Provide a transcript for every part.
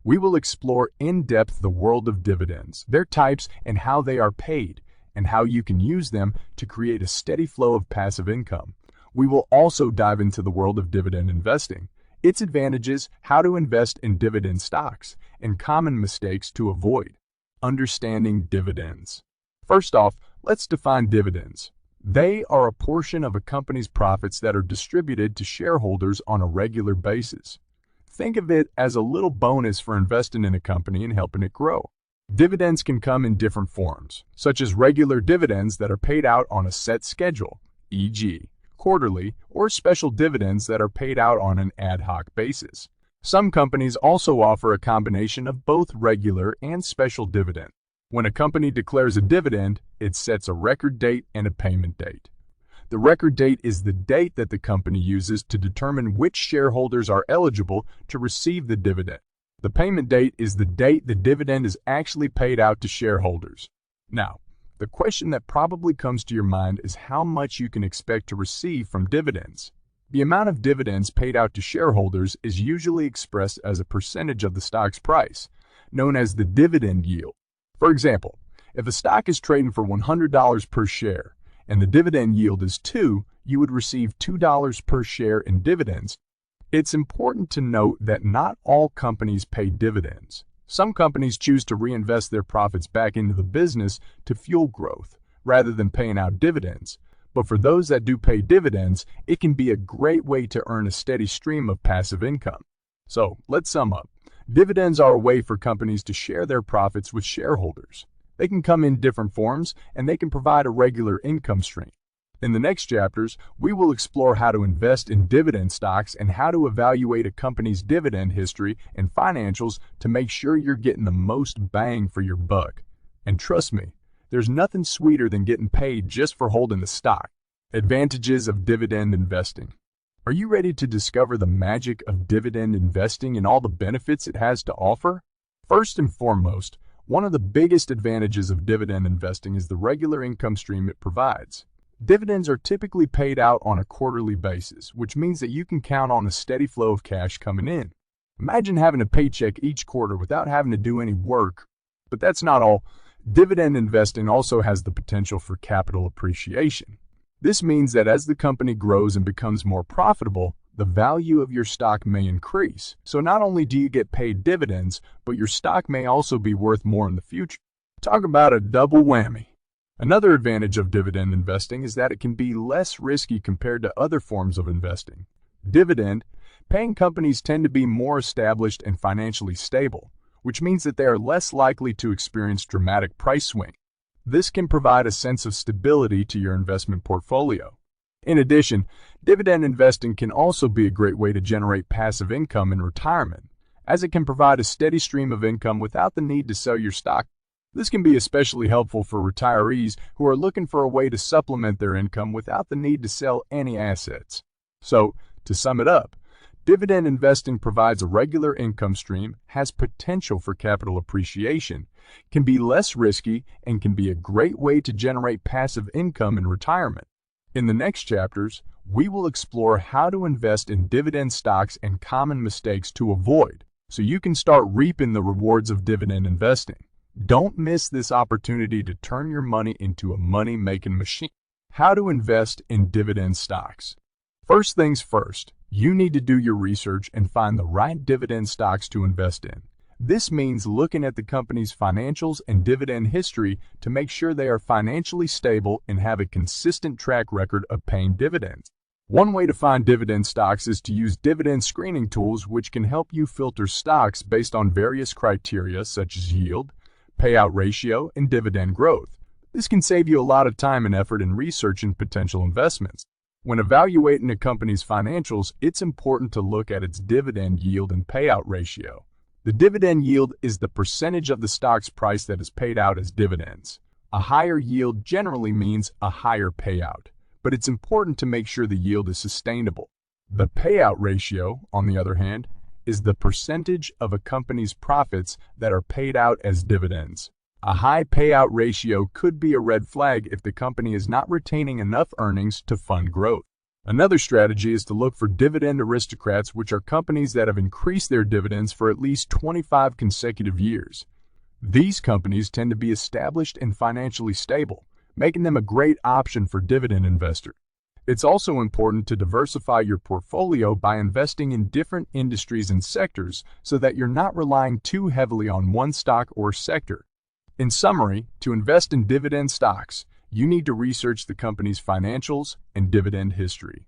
We will explore in depth the world of dividends, their types, and how they are paid, and how you can use them to create a steady flow of passive income. We will also dive into the world of dividend investing, its advantages, how to invest in dividend stocks, and common mistakes to avoid. Understanding dividends. First off, let's define dividends. They are a portion of a company's profits that are distributed to shareholders on a regular basis. Think of it as a little bonus for investing in a company and helping it grow. Dividends can come in different forms, such as regular dividends that are paid out on a set schedule, e.g., quarterly, or special dividends that are paid out on an ad hoc basis. Some companies also offer a combination of both regular and special dividends. When a company declares a dividend, it sets a record date and a payment date. The record date is the date that the company uses to determine which shareholders are eligible to receive the dividend. The payment date is the date the dividend is actually paid out to shareholders. Now, the question that probably comes to your mind is how much you can expect to receive from dividends. The amount of dividends paid out to shareholders is usually expressed as a percentage of the stock's price, known as the dividend yield. For example, if a stock is trading for $100 per share and the dividend yield is 2, you would receive $2 per share in dividends. It's important to note that not all companies pay dividends. Some companies choose to reinvest their profits back into the business to fuel growth, rather than paying out dividends. But for those that do pay dividends, it can be a great way to earn a steady stream of passive income. So, let's sum up. Dividends are a way for companies to share their profits with shareholders. They can come in different forms, and they can provide a regular income stream. In the next chapters, we will explore how to invest in dividend stocks and how to evaluate a company's dividend history and financials to make sure you're getting the most bang for your buck. And trust me, there's nothing sweeter than getting paid just for holding the stock. Advantages of dividend investing. Are you ready to discover the magic of dividend investing and all the benefits it has to offer? First and foremost, one of the biggest advantages of dividend investing is the regular income stream it provides. Dividends are typically paid out on a quarterly basis, which means that you can count on a steady flow of cash coming in. Imagine having a paycheck each quarter without having to do any work. But that's not all. Dividend investing also has the potential for capital appreciation. This means that as the company grows and becomes more profitable, the value of your stock may increase. So not only do you get paid dividends, but your stock may also be worth more in the future. Talk about a double whammy. Another advantage of dividend investing is that it can be less risky compared to other forms of investing. Dividend-paying companies tend to be more established and financially stable, which means that they are less likely to experience dramatic price swings. This can provide a sense of stability to your investment portfolio. In addition, dividend investing can also be a great way to generate passive income in retirement, as it can provide a steady stream of income without the need to sell your stock. This can be especially helpful for retirees who are looking for a way to supplement their income without the need to sell any assets. So, to sum it up, dividend investing provides a regular income stream, has potential for capital appreciation, can be less risky, and can be a great way to generate passive income in retirement. In the next chapters, we will explore how to invest in dividend stocks and common mistakes to avoid, so you can start reaping the rewards of dividend investing. Don't miss this opportunity to turn your money into a money-making machine. How to invest in dividend stocks. First things first, you need to do your research and find the right dividend stocks to invest in. This means looking at the company's financials and dividend history to make sure they are financially stable and have a consistent track record of paying dividends. One way to find dividend stocks is to use dividend screening tools, which can help you filter stocks based on various criteria such as yield, payout ratio, and dividend growth. This can save you a lot of time and effort in researching potential investments. When evaluating a company's financials, it's important to look at its dividend yield and payout ratio. The dividend yield is the percentage of the stock's price that is paid out as dividends. A higher yield generally means a higher payout, but it's important to make sure the yield is sustainable. The payout ratio, on the other hand, is the percentage of a company's profits that are paid out as dividends. A high payout ratio could be a red flag if the company is not retaining enough earnings to fund growth. Another strategy is to look for dividend aristocrats, which are companies that have increased their dividends for at least 25 consecutive years. These companies tend to be established and financially stable, making them a great option for dividend investors. It's also important to diversify your portfolio by investing in different industries and sectors so that you're not relying too heavily on one stock or sector. In summary, to invest in dividend stocks, you need to research the company's financials and dividend history.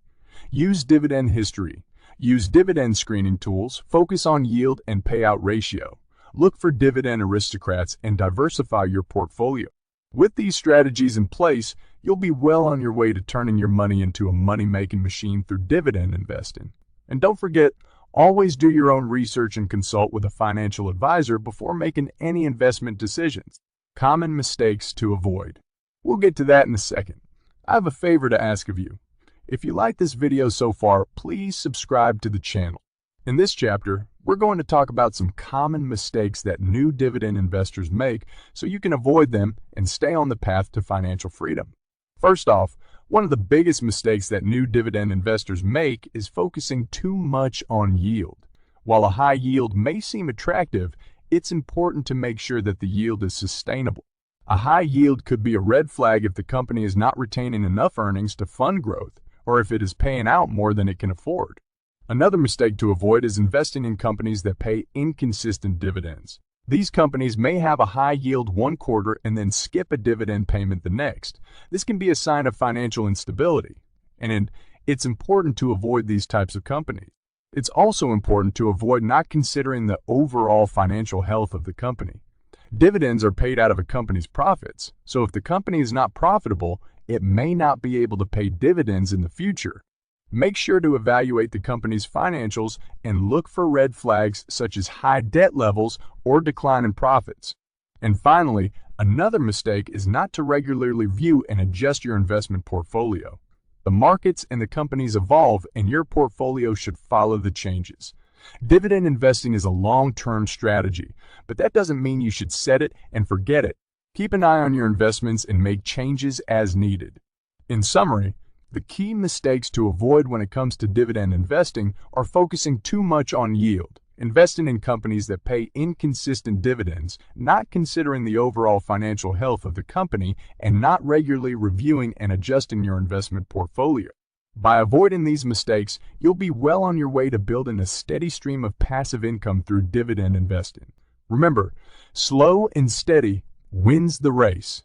Use dividend history. Use dividend screening tools. Focus on yield and payout ratio. Look for dividend aristocrats and diversify your portfolio. With these strategies in place, you'll be well on your way to turning your money into a money-making machine through dividend investing. And don't forget, always do your own research and consult with a financial advisor before making any investment decisions. Common mistakes to avoid. We'll get to that in a second. I have a favor to ask of you. If you like this video so far, please subscribe to the channel. In this chapter, we're going to talk about some common mistakes that new dividend investors make so you can avoid them and stay on the path to financial freedom. First off, one of the biggest mistakes that new dividend investors make is focusing too much on yield. While a high yield may seem attractive, it's important to make sure that the yield is sustainable. A high yield could be a red flag if the company is not retaining enough earnings to fund growth, or if it is paying out more than it can afford. Another mistake to avoid is investing in companies that pay inconsistent dividends. These companies may have a high yield one quarter and then skip a dividend payment the next. This can be a sign of financial instability, and it's important to avoid these types of companies. It's also important to avoid not considering the overall financial health of the company. Dividends are paid out of a company's profits, so if the company is not profitable, it may not be able to pay dividends in the future. Make sure to evaluate the company's financials and look for red flags such as high debt levels or decline in profits. And finally, another mistake is not to regularly review and adjust your investment portfolio. The markets and the companies evolve, and your portfolio should follow the changes. Dividend investing is a long-term strategy, but that doesn't mean you should set it and forget it. Keep an eye on your investments and make changes as needed. In summary, the key mistakes to avoid when it comes to dividend investing are focusing too much on yield, investing in companies that pay inconsistent dividends, not considering the overall financial health of the company, and not regularly reviewing and adjusting your investment portfolio. By avoiding these mistakes, you'll be well on your way to building a steady stream of passive income through dividend investing. Remember, slow and steady wins the race.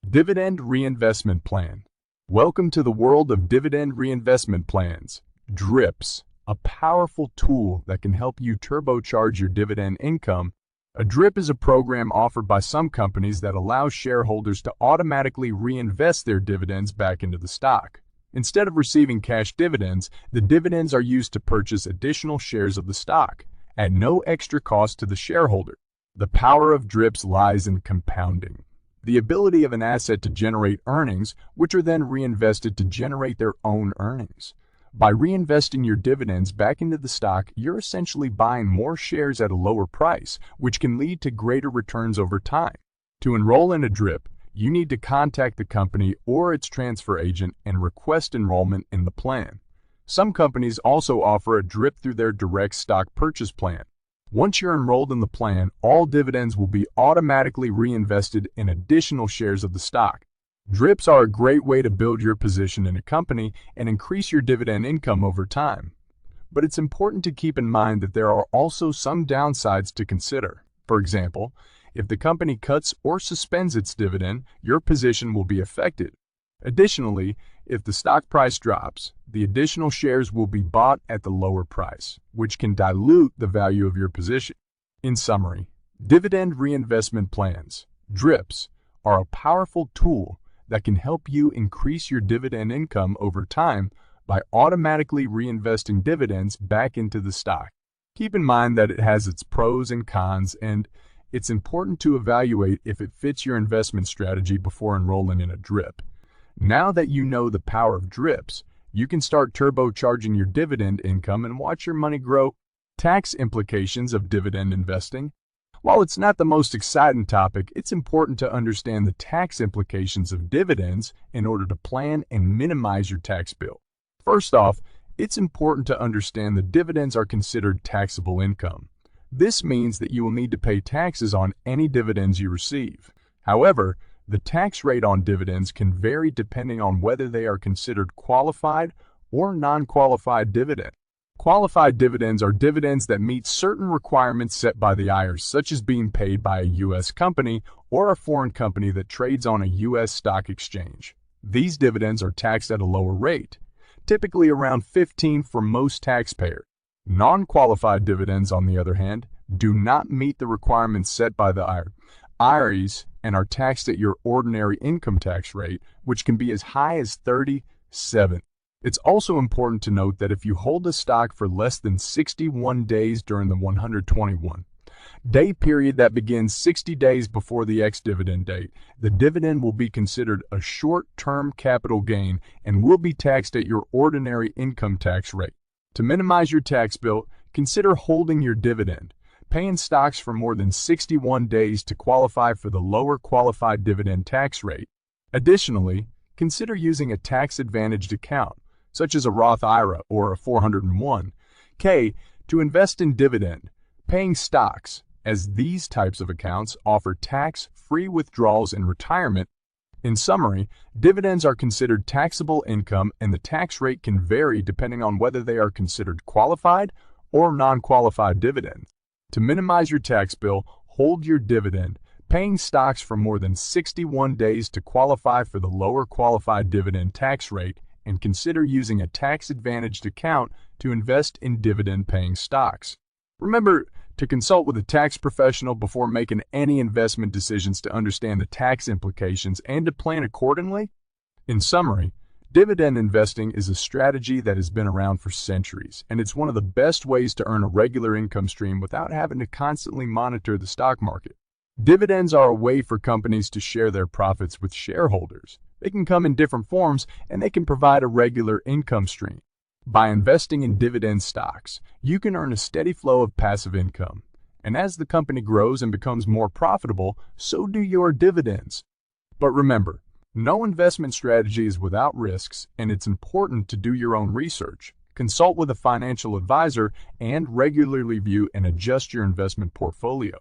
Dividend Reinvestment Plan. Welcome to the world of dividend reinvestment plans, DRIPs, a powerful tool that can help you turbocharge your dividend income. A DRIP is a program offered by some companies that allows shareholders to automatically reinvest their dividends back into the stock. Instead of receiving cash dividends, the dividends are used to purchase additional shares of the stock at no extra cost to the shareholder. The power of DRIPs lies in compounding. The ability of an asset to generate earnings, which are then reinvested to generate their own earnings. By reinvesting your dividends back into the stock, you're essentially buying more shares at a lower price, which can lead to greater returns over time. To enroll in a DRIP, you need to contact the company or its transfer agent and request enrollment in the plan. Some companies also offer a DRIP through their direct stock purchase plan. Once you're enrolled in the plan, all dividends will be automatically reinvested in additional shares of the stock. DRIPs are a great way to build your position in a company and increase your dividend income over time. But it's important to keep in mind that there are also some downsides to consider. For example, if the company cuts or suspends its dividend, your position will be affected. Additionally, if the stock price drops, the additional shares will be bought at the lower price, which can dilute the value of your position. In summary, dividend reinvestment plans, DRIPs, are a powerful tool that can help you increase your dividend income over time by automatically reinvesting dividends back into the stock. Keep in mind that it has its pros and cons, and it's important to evaluate if it fits your investment strategy before enrolling in a DRIP. Now that you know the power of DRIPs, you can start turbocharging your dividend income and watch your money grow. Tax implications of dividend investing. While it's not the most exciting topic, it's important to understand the tax implications of dividends in order to plan and minimize your tax bill. First off, it's important to understand that dividends are considered taxable income. This means that you will need to pay taxes on any dividends you receive. However, the tax rate on dividends can vary depending on whether they are considered qualified or non-qualified dividend. Qualified dividends are dividends that meet certain requirements set by the IRS, such as being paid by a U.S. company or a foreign company that trades on a U.S. stock exchange. These dividends are taxed at a lower rate, typically around 15% for most taxpayers. Non-qualified dividends, on the other hand, do not meet the requirements set by the IRS and are taxed at your ordinary income tax rate, which can be as high as 37%. It's also important to note that if you hold a stock for less than 61 days during the 121-day period that begins 60 days before the ex-dividend date, the dividend will be considered a short-term capital gain and will be taxed at your ordinary income tax rate. To minimize your tax bill, consider holding your dividend, paying stocks for more than 61 days to qualify for the lower qualified dividend tax rate. Additionally, consider using a tax-advantaged account, such as a Roth IRA or a 401k, to invest in dividend paying stocks, as these types of accounts offer tax-free withdrawals in retirement. In summary, dividends are considered taxable income, and the tax rate can vary depending on whether they are considered qualified or non-qualified dividends. To minimize your tax bill, hold your dividend paying stocks for more than 61 days to qualify for the lower qualified dividend tax rate, and consider using a tax-advantaged account to invest in dividend-paying stocks. Remember to consult with a tax professional before making any investment decisions to understand the tax implications and to plan accordingly. In summary, dividend investing is a strategy that has been around for centuries, and it's one of the best ways to earn a regular income stream without having to constantly monitor the stock market. Dividends are a way for companies to share their profits with shareholders. They can come in different forms, and they can provide a regular income stream. By investing in dividend stocks, you can earn a steady flow of passive income. And as the company grows and becomes more profitable, so do your dividends. But remember, no investment strategy is without risks, and it's important to do your own research. Consult with a financial advisor and regularly review and adjust your investment portfolio.